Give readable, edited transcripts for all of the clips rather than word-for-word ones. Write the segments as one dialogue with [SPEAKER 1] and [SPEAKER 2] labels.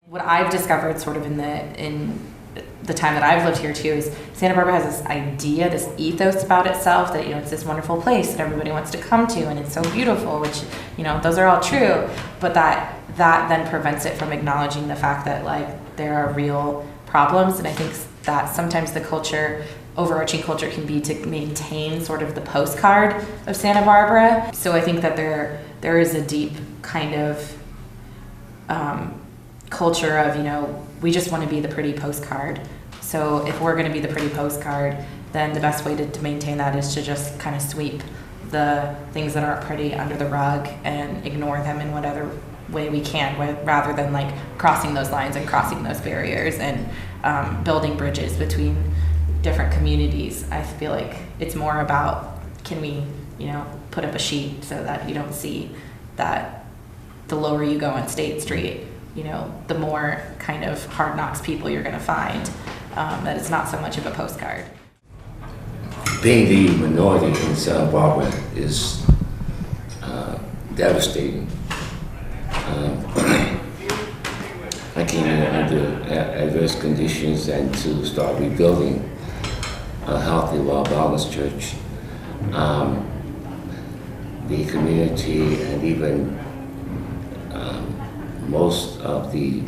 [SPEAKER 1] What I've discovered sort of in the time that I've lived here too is Santa Barbara has this idea, this ethos about itself that, it's this wonderful place that everybody wants to come to and it's so beautiful, which, those are all true, but that then prevents it from acknowledging the fact that there are real problems. And I think that sometimes the overarching culture can be to maintain sort of the postcard of Santa Barbara. So I think that there is a deep kind of culture of, we just want to be the pretty postcard. So if we're going to be the pretty postcard, then the best way to maintain that is to just kind of sweep the things that aren't pretty under the rug and ignore them in whatever way we can, rather than crossing those lines and crossing those barriers and building bridges between different communities. I feel like it's more about, can we, put up a sheet so that you don't see that the lower you go on State Street, the more kind of hard knocks people you're going to find, that it's not so much of a postcard.
[SPEAKER 2] Being the minority in Santa Barbara is devastating. I came in under adverse conditions and to start rebuilding a healthy, well-balanced church. The community and even most of the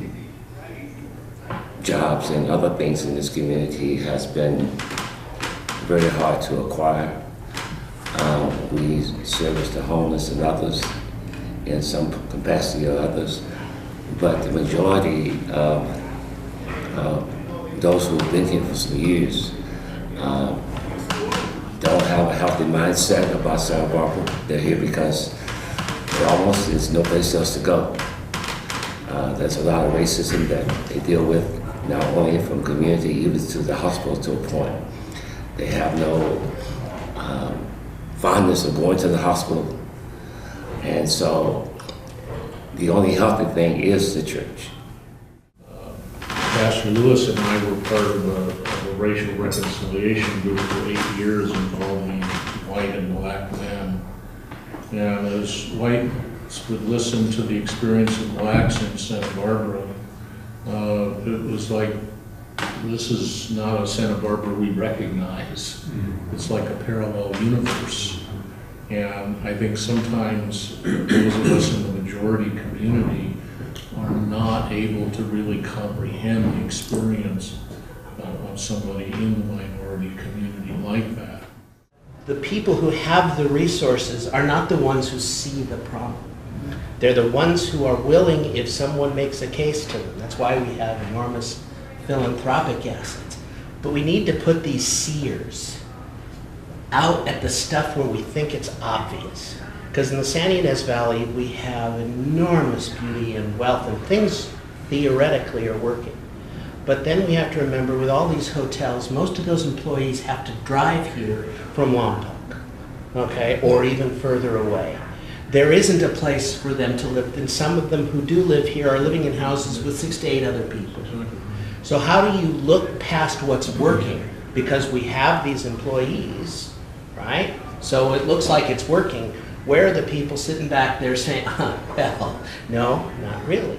[SPEAKER 2] jobs and other things in this community has been very hard to acquire. We service the homeless and others in some capacity or others, but the majority of those who've been here for some years don't have a healthy mindset about Santa Barbara. They're here because there's no place else to go. There's a lot of racism that they deal with, not only from community, even to the hospital to a point. They have no fondness of going to the hospital. And so the only healthy thing is the church.
[SPEAKER 3] Pastor Lewis and I were part of a racial reconciliation group for 8 years involving white and black men. And as whites would listen to the experience of blacks in Santa Barbara, it was like, this is not a Santa Barbara we recognize. It's like a parallel universe. And I think sometimes those of us in the majority community are not able to really comprehend the experience of somebody in the minority community like that.
[SPEAKER 4] The people who have the resources are not the ones who see the problem. They're the ones who are willing if someone makes a case to them. That's why we have enormous philanthropic assets. But we need to put these seers out at the stuff where we think it's obvious. Because in the San Ynez Valley, we have enormous beauty and wealth, and things theoretically are working. But then we have to remember, with all these hotels, most of those employees have to drive here from Lompoc, okay, or even further away. There isn't a place for them to live, and some of them who do live here are living in houses with 6 to 8 other people. So how do you look past what's working? Because we have these employees, right? So it looks like it's working. Where are the people sitting back there saying, well, no, not really?